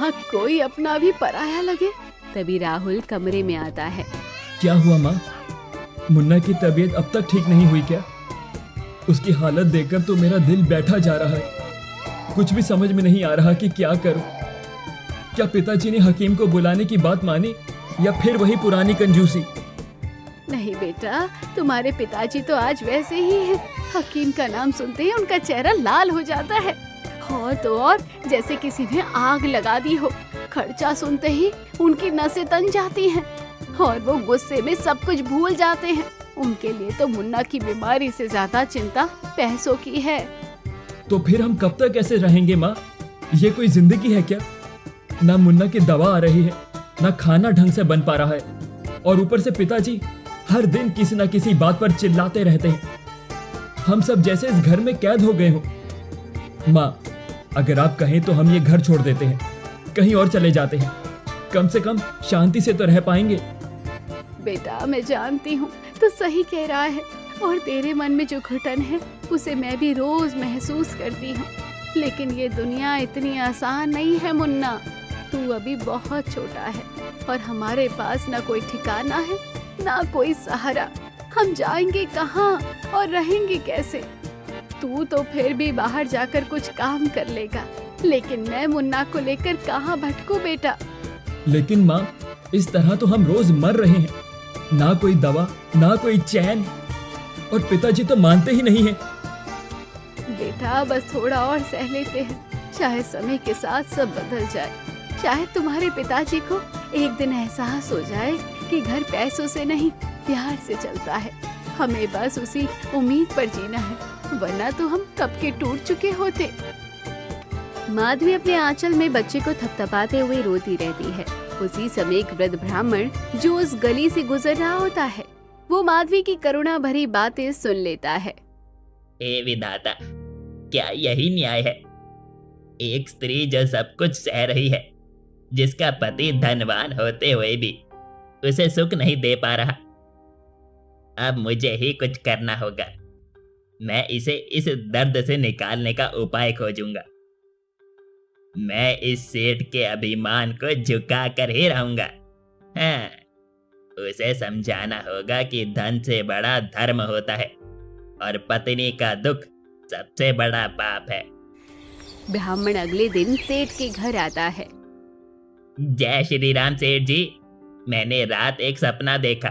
यहाँ कोई अपना भी पराया लगे। तभी राहुल कमरे में आता है। क्या हुआ माँ? मुन्ना की तबीयत अब तक ठीक नहीं हुई क्या? उसकी हालत देखकर तो मेरा दिल बैठा जा रहा है। कुछ भी समझ में नहीं आ रहा कि क्या करूं। क्या पिताजी ने हकीम को बुलाने की बात मानी या फिर वही पुरानी कंजूसी? नहीं बेटा, तुम्हारे पिताजी तो आज वैसे ही हैं। हकीम का नाम सुनते ही उनका चेहरा लाल हो जाता है, और तो और जैसे किसी ने आग लगा दी हो। खर्चा सुनते ही उनकी नसें तन जाती हैं और वो गुस्से में सब कुछ भूल जाते हैं। उनके लिए तो मुन्ना की बीमारी से ज्यादा चिंता पैसों की है। तो फिर हम कब तक ऐसे रहेंगे माँ? ये कोई जिंदगी है क्या? ना मुन्ना की दवा आ रही है, ना खाना ढंग से बन पा रहा है, और ऊपर से पिताजी हर दिन किसी न किसी बात पर चिल्लाते रहते हैं। हम सब जैसे इस घर में कैद हो गए हो। माँ, अगर आप कहें तो हम ये घर छोड़ देते हैं, कहीं और चले जाते हैं। कम से कम शांति से तो रह पाएंगे। बेटा, मैं जानती हूँ तो सही कह रहा है, और तेरे मन में जो घुटन है उसे मैं भी रोज महसूस करती हूँ। लेकिन ये दुनिया इतनी आसान नहीं है मुन्ना। तू अभी बहुत छोटा है और हमारे पास ना कोई ठिकाना है, ना कोई सहारा। हम जाएंगे कहाँ और रहेंगे कैसे? तू तो फिर भी बाहर जाकर कुछ काम कर लेगा, लेकिन मैं मुन्ना को लेकर कहाँ भटकूं बेटा? लेकिन माँ, इस तरह तो हम रोज मर रहे हैं। ना कोई दवा, ना कोई चैन, और पिताजी तो मानते ही नहीं हैं। बेटा, बस थोड़ा और सह लेते हैं। शायद समय के साथ सब बदल जाए। शायद तुम्हारे पिताजी को एक दिन एहसास हो जाए कि घर पैसों से नहीं, प्यार से चलता है। हमें बस उसी उम्मीद पर जीना है, वरना तो हम कब के टूट चुके होते। माधवी अपने आंचल में बच्चे को थपथपाते हुए रोती रहती है। उसी समय एक वृद्ध ब्राह्मण जो उस गली से गुजर रहा होता है, वो माधवी की करुणा भरी बातें सुन लेता है। हे विधाता, क्या यही न्याय है? एक स्त्री जो सब कुछ सह रही है, जिसका पति धनवान होते हुए भी उसे सुख नहीं दे पा रहा। अब मुझे ही कुछ करना होगा। मैं इसे इस दर्द से निकालने का उपाय खोजूंगा। मैं इस सेठ के अभिमान को झुका कर ही रहूंगा। हाँ, उसे समझाना होगा कि धन से बड़ा धर्म होता है और पत्नी का दुख सबसे बड़ा पाप है। ब्राह्मण अगले दिन सेठ के घर आता है। जय श्री राम सेठ जी, मैंने रात एक सपना देखा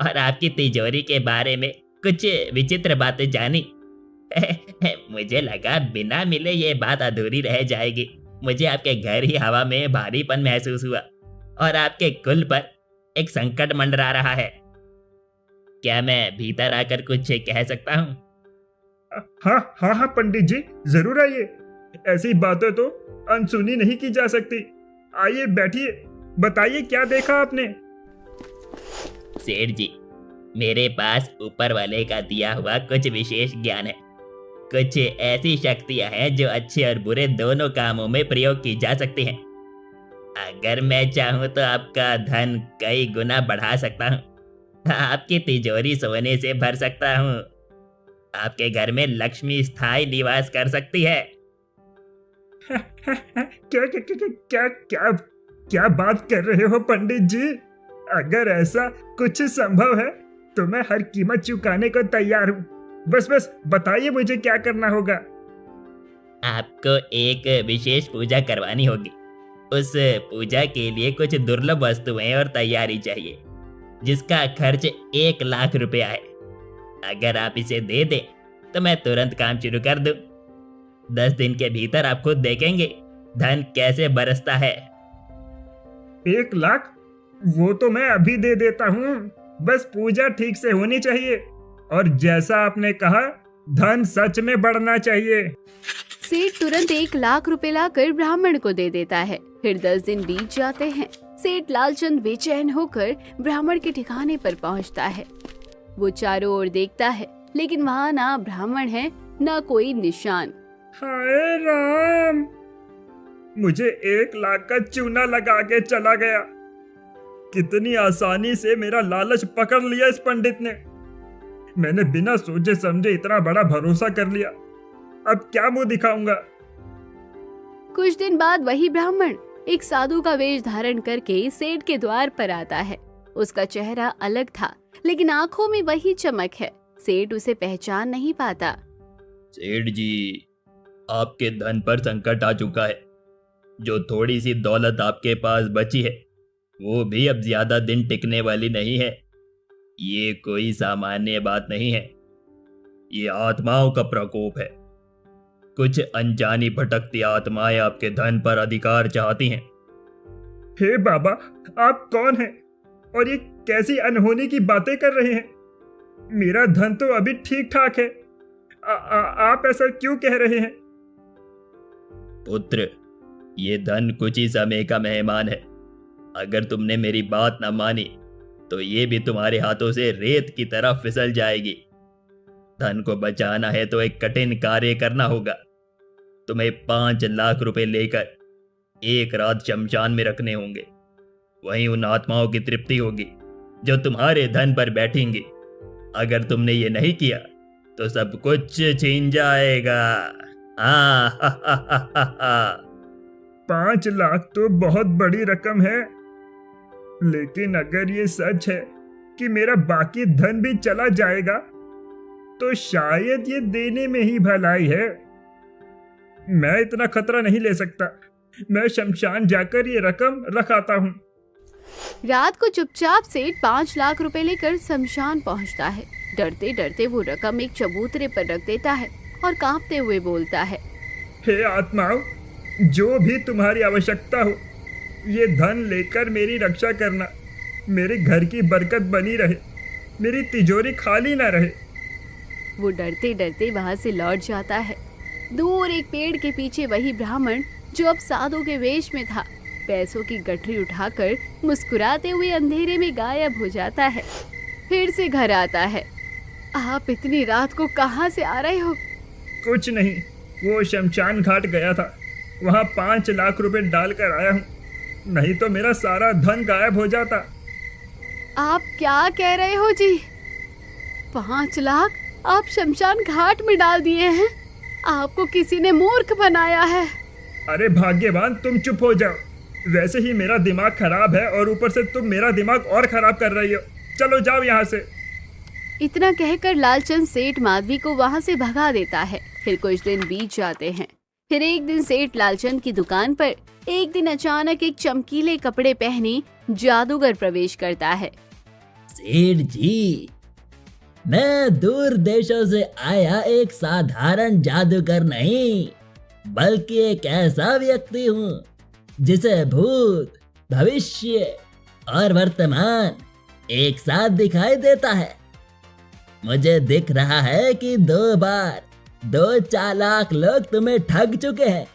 और आपकी तिजोरी के बारे में कुछ विचित्र बातें जानी। मुझे लगा बिना मिले ये बात अधूरी रह जाएगी। मुझे आपके घर ही हवा में भारीपन महसूस हुआ और आपके कुल पर एक संकट मंडरा रहा है। क्या मैं भीतर आकर कुछ कह सकता हूँ? हाँ हाँ हाँ पंडित जी, जरूर आइए। ऐसी बातें तो अनसुनी नहीं की जा सकती। आइए बैठिए, बताइए क्या देखा आपने? सेठ जी, मेरे पास ऊपर वाले का दिया हुआ कुछ विशेष ज्ञान है। कुछ ऐसी शक्तियां हैं जो अच्छे और बुरे दोनों कामों में प्रयोग की जा सकती हैं। अगर मैं चाहूँ तो आपका धन कई गुना बढ़ा सकता हूँ। आपकी तिजोरी सोने से भर सकता हूँ। आपके घर में लक्ष्मी स्थायी निवास कर सकती है। क्या क्या क्या क्या क्या क्या बात कर रहे हो पंडित जी? अगर ऐसा कुछ संभव है तो मैं हर कीमत चुकाने को तैयार हूँ। बस बताइए मुझे क्या करना होगा। आपको एक विशेष पूजा करवानी होगी। उस पूजा के लिए कुछ दुर्लभ वस्तुएं और तैयारी चाहिए, जिसका खर्च 1 लाख रुपया है। अगर आप इसे दे दें तो मैं तुरंत काम शुरू कर दूं। 10 दिन के भीतर आप खुद देखेंगे धन कैसे बरसता है। 1 लाख? वो तो मैं अभी दे देता हूँ। बस पूजा ठीक से होनी चाहिए और जैसा आपने कहा, धन सच में बढ़ना चाहिए। सेठ तुरंत 1 लाख रुपए लाकर ब्राह्मण को दे देता है। फिर 10 दिन बीत जाते हैं। सेठ लालचंद बेचैन होकर ब्राह्मण के ठिकाने पर पहुंचता है। वो चारों ओर देखता है, लेकिन वहाँ ना ब्राह्मण है, ना कोई निशान। हाय राम, मुझे 1 लाख का चूना लगा के चला गया। कितनी आसानी से मेरा लालच पकड़ लिया इस पंडित ने। मैंने बिना सोचे समझे इतना बड़ा भरोसा कर लिया। अब क्या मुंह दिखाऊंगा? कुछ दिन बाद वही ब्राह्मण एक साधु का वेश धारण करके सेठ के द्वार पर आता है। उसका चेहरा अलग था, लेकिन आंखों में वही चमक है। सेठ उसे पहचान नहीं पाता। सेठ जी, आपके धन पर संकट आ चुका है। जो थोड़ी सी दौलत आपके पास बची है वो भी अब ज्यादा दिन टिकने वाली नहीं है। ये कोई सामान्य बात नहीं है, ये आत्माओं का प्रकोप है। कुछ अनजानी भटकती आत्माएं आपके धन पर अधिकार चाहती हैं। हे बाबा, आप कौन हैं और ये कैसी अनहोनी की बातें कर रहे हैं? मेरा धन तो अभी ठीक ठाक है। आप ऐसा क्यों कह रहे हैं? पुत्र, ये धन कुछ ही समय का मेहमान है। अगर तुमने मेरी बात न मानी तो ये भी तुम्हारे हाथों से रेत की तरह फिसल जाएगी। धन को बचाना है तो एक कठिन कार्य करना होगा। तुम्हें 5 लाख रुपए लेकर एक रात शमशान में रखने होंगे। वहीं उन आत्माओं की तृप्ति होगी जो तुम्हारे धन पर बैठेंगी। अगर तुमने ये नहीं किया तो सब कुछ छीन जाएगा। 5 लाख तो बहुत बड़ी रकम है, लेकिन अगर ये सच है कि मेरा बाकी धन भी चला जाएगा तो शायद ये देने में ही भलाई है। मैं इतना खतरा नहीं ले सकता। मैं शमशान जाकर ये रकम रख आता हूँ। रात को चुपचाप सेठ 5 लाख रुपए लेकर शमशान पहुंचता है। डरते डरते वो रकम एक चबूतरे पर रख देता है और कांपते हुए बोलता है, हे आत्माओं, जो भी तुम्हारी आवश्यकता हो, ये धन लेकर मेरी रक्षा करना। मेरे घर की बरकत बनी रहे, मेरी तिजोरी खाली ना रहे। वो डरते डरते वहां से लौट जाता है। दूर एक पेड़ के पीछे वही ब्राह्मण जो अब साधु के वेश में था, पैसों की गठरी उठाकर मुस्कुराते हुए अंधेरे में गायब हो जाता है। फिर से घर आता है। आप इतनी रात को कहाँ से आ रहे हो? कुछ नहीं, वो शमशान घाट गया था, वहाँ 5 लाख रुपए डालकर आया हूँ। नहीं तो मेरा सारा धन गायब हो जाता। आप क्या कह रहे हो जी? 5 लाख आप शमशान घाट में डाल दिए हैं? आपको किसी ने मूर्ख बनाया है। अरे भाग्यवान, तुम चुप हो जाओ। वैसे ही मेरा दिमाग खराब है और ऊपर से तुम मेरा दिमाग और खराब कर रही हो। चलो जाओ यहाँ से। इतना कहकर लालचंद सेठ माधवी को वहां से भगा देता है। फिर कुछ दिन बीत जाते हैं। फिर एक दिन सेठ लालचंद की दुकान पर एक दिन अचानक एक चमकीले कपड़े पहने जादूगर प्रवेश करता है। सेठ जी, मैं दूर देशों से आया एक साधारण जादूगर नहीं, बल्कि एक ऐसा व्यक्ति हूँ जिसे भूत, भविष्य और वर्तमान एक साथ दिखाई देता है। मुझे दिख रहा है कि 2 बार 2 चालाक लोग तुम्हें ठग चुके हैं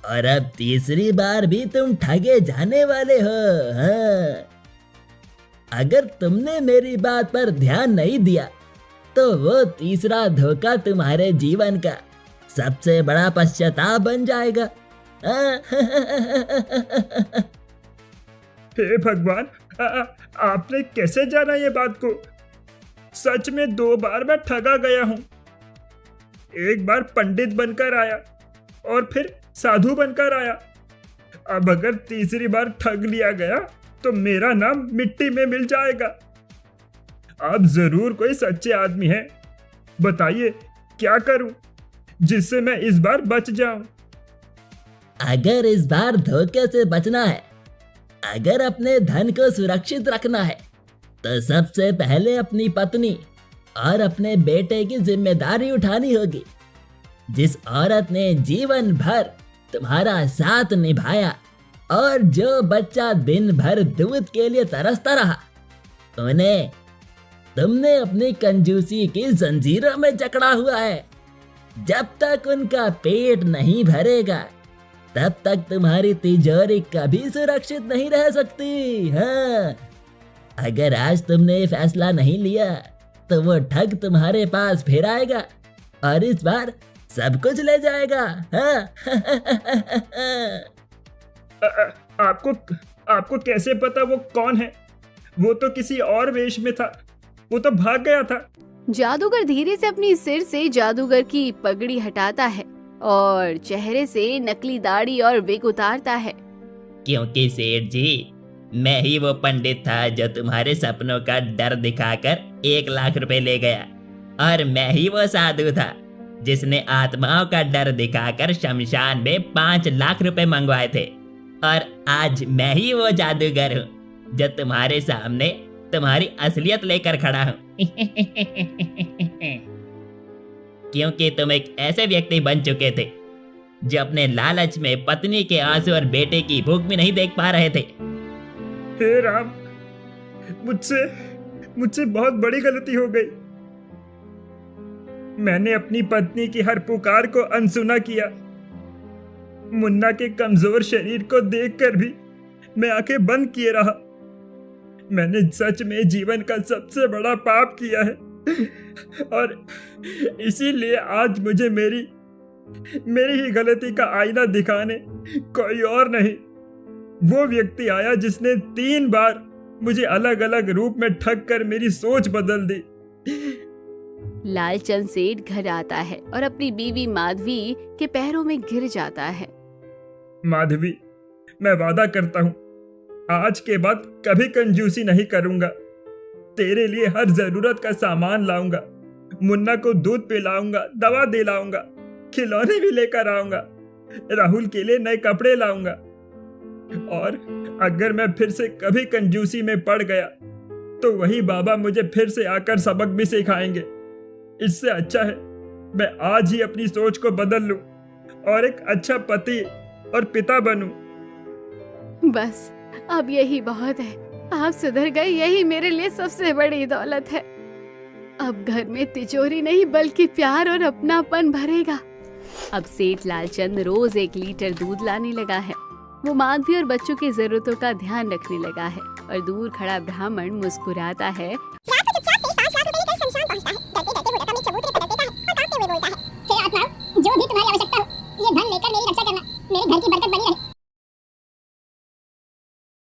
और अब तीसरी बार भी तुम ठगे जाने वाले हो। हाँ। अगर तुमने मेरी बात पर ध्यान नहीं दिया तो वो तीसरा धोखा तुम्हारे जीवन का सबसे बड़ा पश्चाताप बन जाएगा। हे भगवान, आपने कैसे जाना ये बात को? सच में 2 बार मैं ठगा गया हूँ। एक बार पंडित बनकर आया और फिर साधु बनकर आया। अब अगर तीसरी बार ठग लिया गया तो मेरा नाम मिट्टी में मिल जाएगा। आप जरूर कोई सच्चे आदमी हैं। बताइए क्या करूं जिससे मैं इस बार बच जाऊं? अगर इस बार धोखे से बचना है, अगर अपने धन को सुरक्षित रखना है, तो सबसे पहले अपनी पत्नी और अपने बेटे की जिम्मेदारी उठानी होगी। जिस औरत ने जीवन भर तुम्हारा साथ निभाया और जो बच्चा दिन भर दूध के लिए तरसता रहा, उन्हें तुमने अपनी कंजूसी की जंजीरों में जकड़ा हुआ है। जब तक उनका पेट नहीं भरेगा तब तक तुम्हारी तिजोरी कभी सुरक्षित नहीं रह सकती। हाँ, अगर आज तुमने ये फैसला नहीं लिया तो वो ठग तुम्हारे पास फिर आएगा और इस बार सब कुछ ले जाएगा। हाँ। आपको कैसे पता वो कौन है? वो तो किसी और वेश में था, वो तो भाग गया था। जादूगर धीरे से अपनी सिर से जादूगर की पगड़ी हटाता है और चेहरे से नकली दाढ़ी और विग उतारता है। क्योंकि सेठ जी, मैं ही वो पंडित था जो तुम्हारे सपनों का डर दिखाकर 1 लाख रुपए ले गया, और मैं ही वो साधु था जिसने आत्माओं का डर दिखाकर शमशान में 5 लाख रुपए मंगवाए थे। और आज मैं ही वो जादूगर हूँ जो तुम्हारे सामने तुम्हारी असलियत लेकर खड़ा हूँ। क्योंकि तुम एक ऐसे व्यक्ति बन चुके थे जो अपने लालच में पत्नी के आंसू और बेटे की भूख भी नहीं देख पा रहे थे। हे राम, मुझसे बहुत बड़ी गलती हो गई। मैंने अपनी पत्नी की हर पुकार को अनसुना किया। मुन्ना के कमजोर शरीर को देखकर भी मैं आंखें बंद किए रहा। मैंने सच में जीवन का सबसे बड़ा पाप किया है, और इसीलिए आज मुझे मेरी ही गलती का आईना दिखाने कोई और नहीं, वो व्यक्ति आया जिसने 3 बार मुझे अलग अलग रूप में ठग कर मेरी सोच बदल दी। लालचंद सेठ घर आता है और अपनी बीवी माधवी के पैरों में गिर जाता है। माधवी, मैं वादा करता हूँ आज के बाद कभी कंजूसी नहीं करूंगा। तेरे लिए हर जरूरत का सामान लाऊंगा, मुन्ना को दूध पिलाऊंगा, दवा दिलाऊंगा, खिलौने भी लेकर आऊंगा, राहुल के लिए नए कपड़े लाऊंगा। और अगर मैं फिर से कभी कंजूसी में पड़ गया तो वही बाबा मुझे फिर से आकर सबक भी सिखाएंगे। इससे अच्छा है मैं आज ही अपनी सोच को बदल लूं और एक अच्छा पति और पिता बनूं। बस अब यही बहुत है। आप सुधर गए, यही मेरे लिए सबसे बड़ी दौलत है। अब घर में तिजोरी नहीं बल्कि प्यार और अपनापन भरेगा। अब सेठ लालचंद रोज 1 लीटर दूध लाने लगा है। वो माधवी और बच्चों की जरूरतों का ध्यान रखने लगा है। और दूर खड़ा ब्राह्मण मुस्कुराता है। जो भी तुम्हारी आवश्यकता